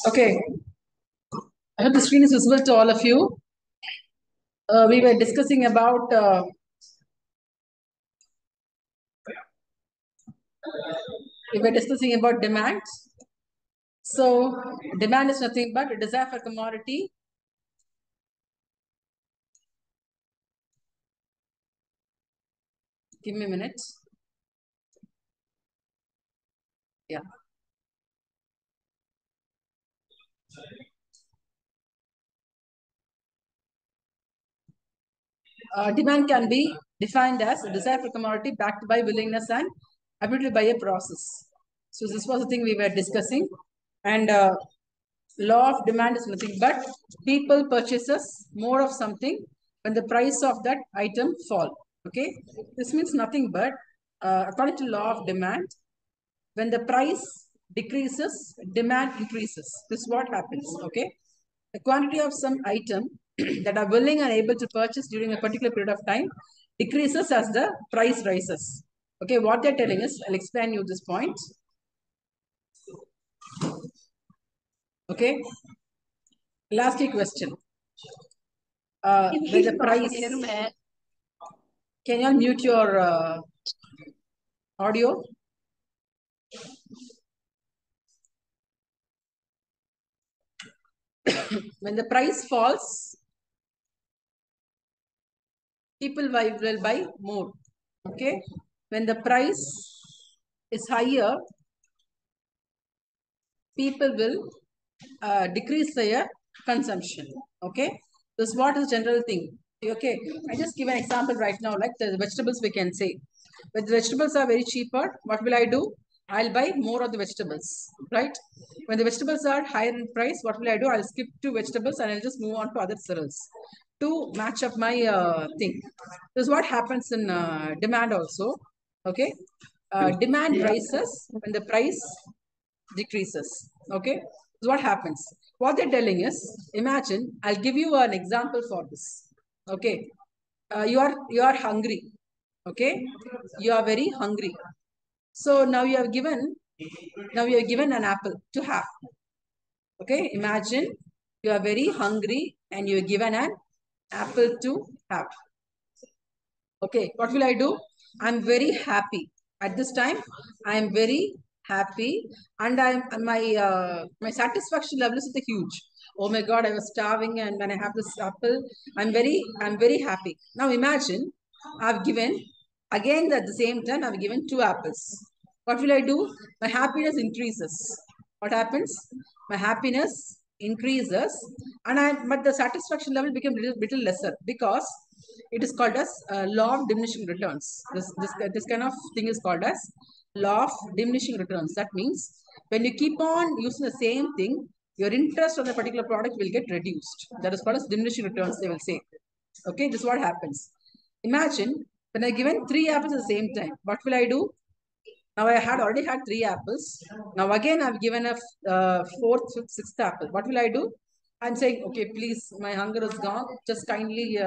Okay, I hope the screen is visible to all of you. We were discussing about demand. So demand is nothing but a desire for commodity. Give me a minute. Yeah. Demand can be defined as a desire for commodity backed by willingness and ability by a process. So this was the thing we were discussing. And law of demand is nothing but people purchases more of something when the price of that item fall. Okay, this means nothing but according to law of demand, when the price decreases, demand increases. This is what happens. Okay, the quantity of some item that are willing and able to purchase during a particular period of time decreases as the price rises. Okay, what they're telling us, I'll explain you this point. Okay, last question. When the price, can you mute your audio? When the price falls, people will buy more. Okay, when the price is higher, people will decrease their consumption. Okay, this what is general thing. Okay, I just give an example right now, like the vegetables we can say. When the vegetables are very cheaper, what will I do? I'll buy more of the vegetables, right? When the vegetables are higher in price, what will I do? I'll skip to vegetables and I'll just move on to other cereals to match up my thing. This is what happens in demand also. Okay, demand rises when the price decreases. Okay, so what happens? What they're telling is, imagine, I'll give you an example for this. Okay, you are hungry. Okay, you are very hungry. So now you have given an apple to have. Okay, imagine you are very hungry and you are given an apple to have. Okay, what will I do? I'm very happy. At this time, I'm very happy and my satisfaction level is huge. Oh my God, I was starving and when I have this apple, I'm very happy. Now imagine I've given, again at the same time, I've given 2 apples. What will I do? My happiness increases. What happens? My happiness increases but the satisfaction level became little lesser because it is called as law of diminishing returns. This kind of thing is called as law of diminishing returns. That means when you keep on using the same thing, your interest on the particular product will get reduced. That is called as diminishing returns, they will say. Okay, this is what happens. Imagine when I given 3 apples at the same time, what will I do? Now I had already had 3 apples. Now again I've given a 4th, 5th, 6th apple. What will I do? I'm saying, okay, please, my hunger is gone. Just kindly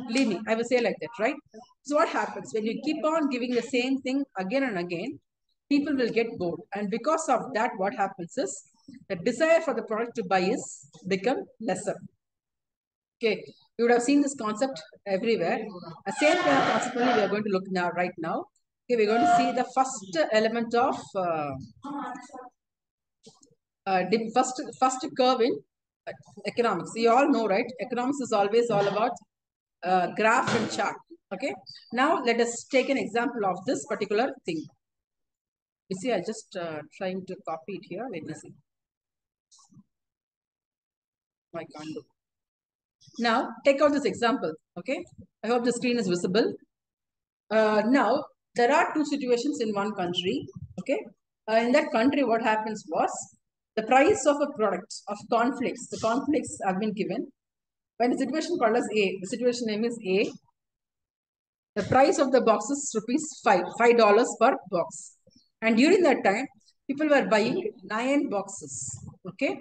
leave me. I will say like that, right? So what happens when you keep on giving the same thing again and again? People will get bored, and because of that, what happens is the desire for the product to buy is become lesser. Okay, you would have seen this concept everywhere. The same kind of concept only we are going to look now right now. Okay, we're going to see the first element of first curve in economics. You all know, right? Economics is always all about graph and chart. Okay. Now let us take an example of this particular thing. You see, I just trying to copy it here. Let me see. I can't do. Now take out this example. Okay. I hope the screen is visible. Now there are 2 situations in one country. Okay. In that country, what happens was the price of a product of cornflakes. The cornflakes have been given. When the situation called as A, the situation name is A. The price of the box is $5 per box. And during that time, people were buying 9 boxes. Okay.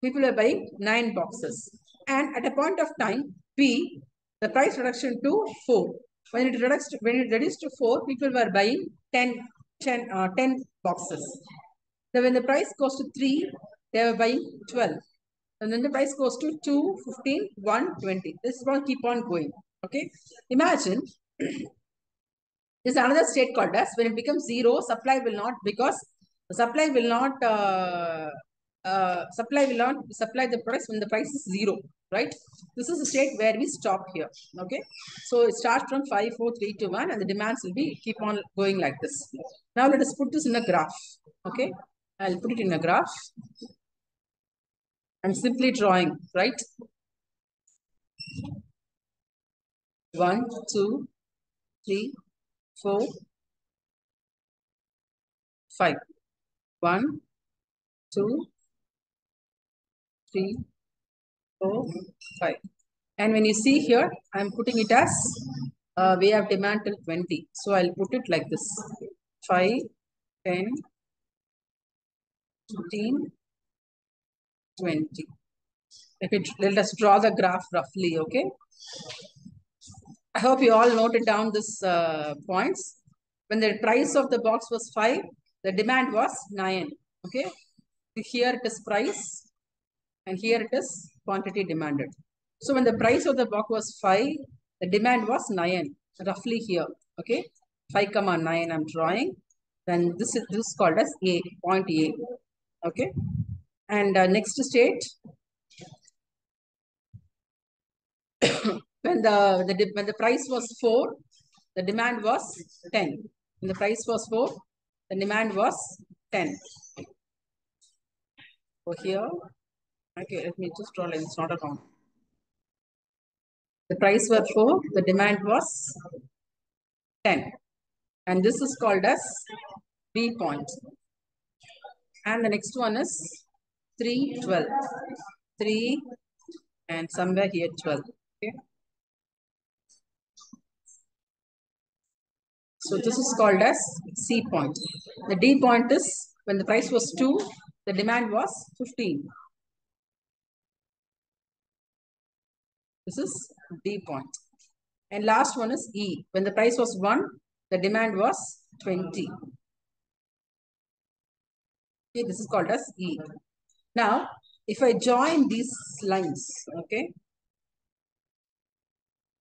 People were buying 9 boxes. And at a point of time, B, the price reduction to 4. When it reduced to 4, people were buying 10 boxes. Then when the price goes to 3, they were buying 12. And then the price goes to 2, 15, 1, 20. This is going to keep on going. Okay. Imagine there's another state called as when it becomes 0, supply will not, because the supply will not supply the price when the price is 0, right? This is a state where we stop here. Okay. So it starts from 5, 4, 3, 2, 1, and the demands will be keep on going like this. Now let us put this in a graph. Okay. I'll put it in a graph. I'm simply drawing, right? 1, 2, 3, 4, 5. 1, 2, 3, 4, 5. And when you see here, I'm putting it as we have demand till 20. So I'll put it like this: 5, 10, 15, 20. Let us draw the graph roughly, okay? I hope you all noted down this points. When the price of the box was 5, the demand was 9, okay? Here it is price, and here it is quantity demanded. So when the price of the box was 5, the demand was 9, roughly here, okay? 5, 9 I'm drawing. Then this is called as A, point A, okay? And next state, when the price was 4, the demand was 10. When the price was 4, the demand was 10. So here, okay, let me just draw line, it's not a count. The price was 4, the demand was 10. And this is called as B point. And the next one is 3, 12. 3 and somewhere here 12. Okay. So this is called as C point. The D point is when the price was 2, the demand was 15. This is D point. And last one is E. When the price was 1, the demand was 20. Okay, this is called as E. Now, if I join these lines, okay.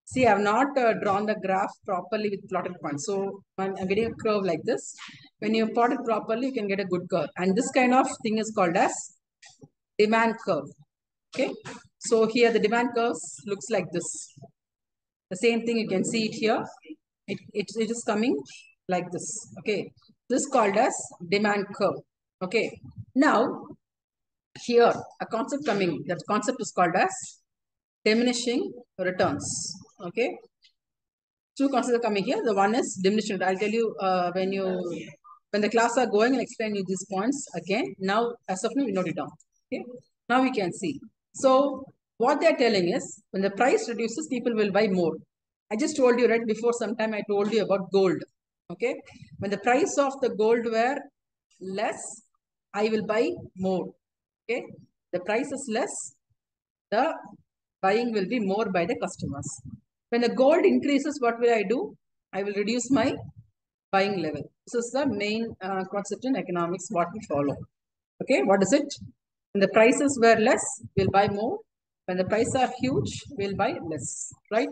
See, I have not drawn the graph properly with plotted points. So I'm getting a curve like this. When you plot it properly, you can get a good curve. And this kind of thing is called as demand curve. Okay. So here the demand curve looks like this. The same thing, you can see it here. It is coming like this. Okay. This is called as demand curve. Okay. Now, here a concept coming. That concept is called as diminishing returns. Okay. Two concepts are coming here. The one is diminishing. I'll tell you when the class are going, I'll explain you these points again. Now, as of now, we note it down. Okay. Now we can see. So what they're telling is when the price reduces, people will buy more. I just told you right before some time, I told you about gold. Okay. When the price of the gold were less, I will buy more. Okay. The price is less, the buying will be more by the customers. When the gold increases, what will I do? I will reduce my buying level. This is the main concept in economics, what we follow. Okay, what is it? When the prices were less, we'll buy more. When the prices are huge, we'll buy less, right?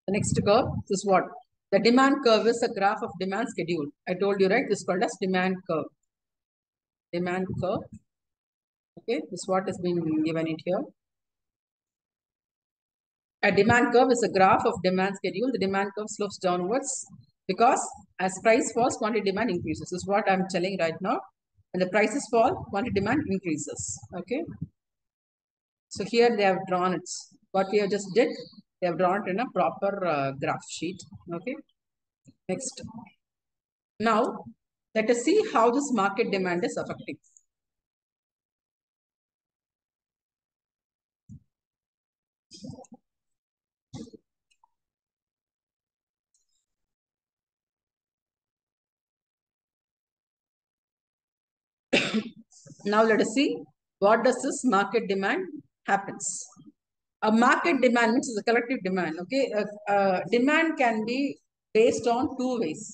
The next curve is what? The demand curve is a graph of demand schedule. I told you, right? This is called as demand curve. Demand curve. Okay, this is what has been given it here. A demand curve is a graph of demand schedule. The demand curve slopes downwards because as price falls, quantity demand increases. This is what I'm telling right now. When the prices fall, quantity demand increases. Okay. So here they have drawn it. What we have just did, they have drawn it in a proper graph sheet. Okay. Next. Now, let us see how this market demand is affecting. Now let us see what does this market demand happens. A market demand means is a collective demand. Okay, demand can be based on two ways.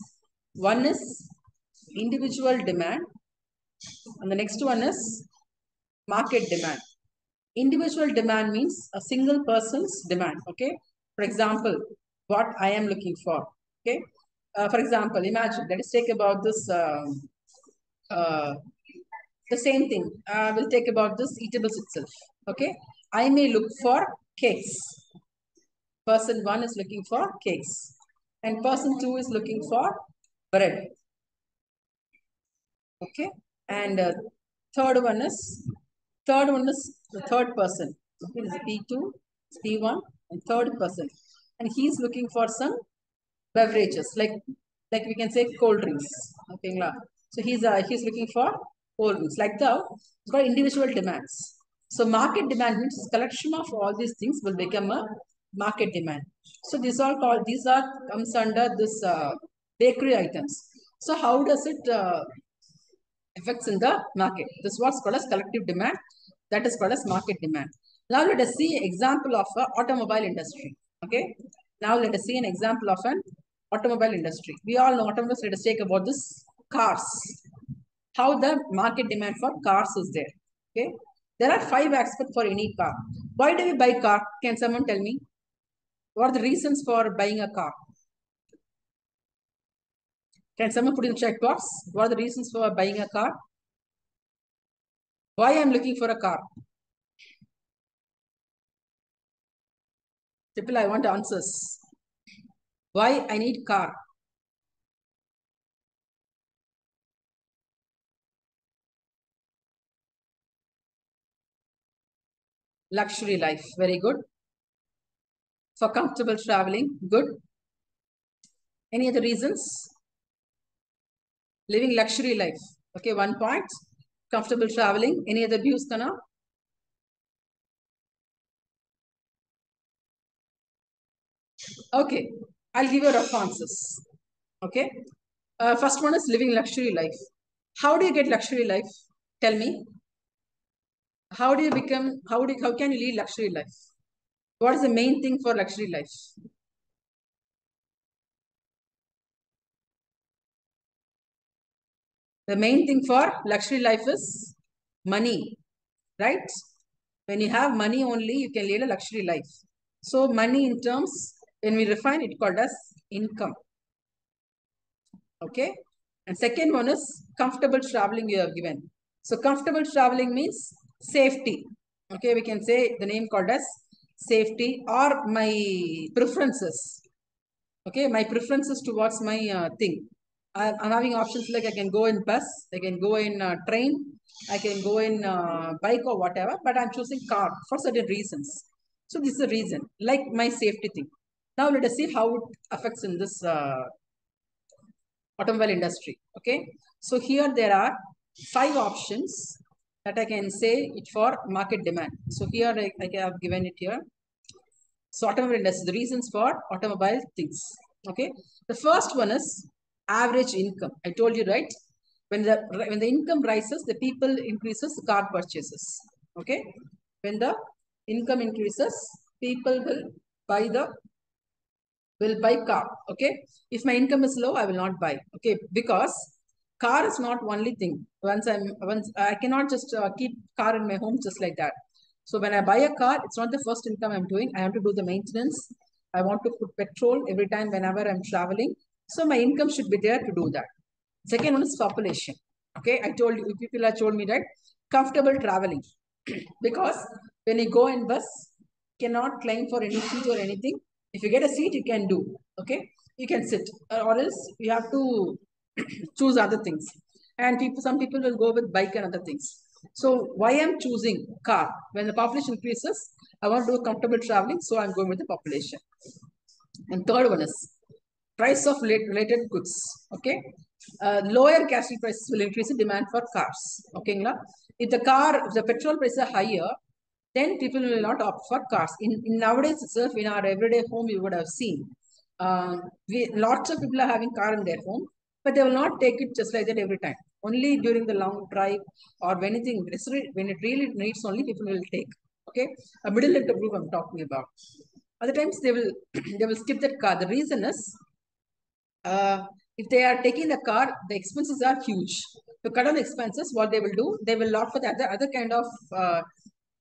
One is individual demand, and the next one is market demand. Individual demand means a single person's demand. Okay. For example, what I am looking for. Okay. For example, imagine, let us take about this, the same thing. We'll take about this eatables itself. Okay. I may look for cakes. Person 1 is looking for cakes. And person 2 is looking for bread. Okay. And third one is the third person. Okay, this is P2, P1, and third person. And he's looking for some beverages, like we can say cold drinks. Okay, so he's looking for cold drinks. Like that, it's got individual demands. So market demand means collection of all these things will become a market demand. So these are comes under this bakery items. So how does it affects in the market? This was called as collective demand. That is called as market demand. Now let us see example of a automobile industry. Okay. Now let us see an example of an automobile industry. We all know automobiles. Let us take about this cars. How the market demand for cars is there. Okay. There are 5 aspects for any car. Why do we buy car? Can someone tell me? What are the reasons for buying a car? Can someone put in the chat box? What are the reasons for buying a car? Why I am looking for a car? People, I want answers. Why I need car? Luxury life. Very good. For comfortable traveling. Good. Any other reasons? Living luxury life. Okay, 1 point. Comfortable traveling. Any other views, Kana? Okay, I'll give you rough answers. Okay. First one is living luxury life. How do you get luxury life? Tell me. How do you become, how can you lead luxury life? What is the main thing for luxury life? The main thing for luxury life is money, right? When you have money only, you can lead a luxury life. So money in terms, when we refine it, called as income. Okay. And second one is comfortable traveling you have given. So comfortable traveling means safety. Okay. We can say the name called as safety or my preferences. Okay. My preferences towards my thing. I'm having options like I can go in bus, I can go in train, I can go in bike or whatever, but I'm choosing car for certain reasons. So this is the reason, like my safety thing. Now let us see how it affects in this automobile industry. Okay. So here there are 5 options that I can say it for market demand. So here I have given it here. So automobile industry, the reasons for automobile things. Okay. The first one is average income. I told you, right? When the income rises, the people increases car purchases. Okay. When the income increases, people will buy car. Okay. If my income is low, I will not buy. Okay. Because car is not only thing. Once I cannot just keep car in my home just like that. So when I buy a car, it's not the first income I'm doing. I have to do the maintenance. I want to put petrol every time whenever I'm traveling. So my income should be there to do that. Second one is population. Okay. I told you, people have told me that comfortable traveling. Because when you go in bus, cannot claim for any seat or anything. If you get a seat, you can do. Okay. You can sit. Or else you have to choose other things. And some people will go with bike and other things. So why I'm choosing car? When the population increases, I want to do comfortable traveling. So I'm going with the population. And third one is price of related goods. Okay. Lower gasoline prices will increase the demand for cars. Okay. If the petrol prices are higher, then people will not opt for cars. In nowadays itself, in our everyday home, you would have seen lots of people are having car in their home, but they will not take it just like that every time. Only during the long drive or when it really needs, only people will take. Okay, a middle income group I'm talking about. Other times they will they will skip that car. The reason is If they are taking the car, the expenses are huge. To cut down the expenses, what they will do, they will opt for the other kind of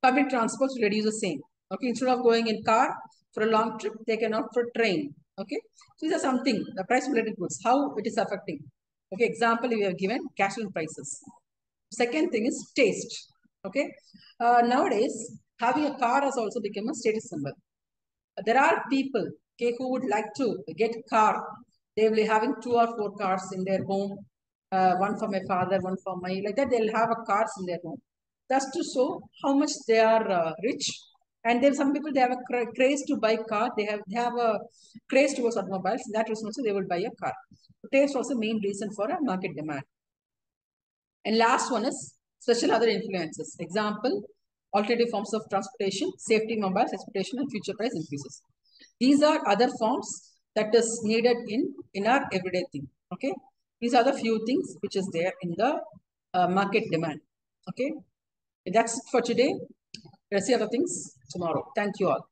public transport to reduce the same. Okay, instead of going in car for a long trip, they can opt for train. Okay, so these are something, the price related goods, how it is affecting. Okay, example we have given gasoline prices. Second thing is taste. Okay, nowadays having a car has also become a status symbol. There are people, okay, who would like to get a car. They will be having 2 or 4 cars in their home. One for my father, one for my, like that. They'll have a cars in their home. That's to show how much they are rich. And then some people, they have a craze to buy car. They have a craze towards automobiles. That reason also they will buy a car. Taste also main reason for a market demand. And last one is special other influences. Example, alternative forms of transportation, safety, mobile transportation, and future price increases. These are other forms that is needed in our everyday thing. Okay, these are the few things which is there in the market demand. Okay, that's it for today. Let's see other things tomorrow. Thank you all.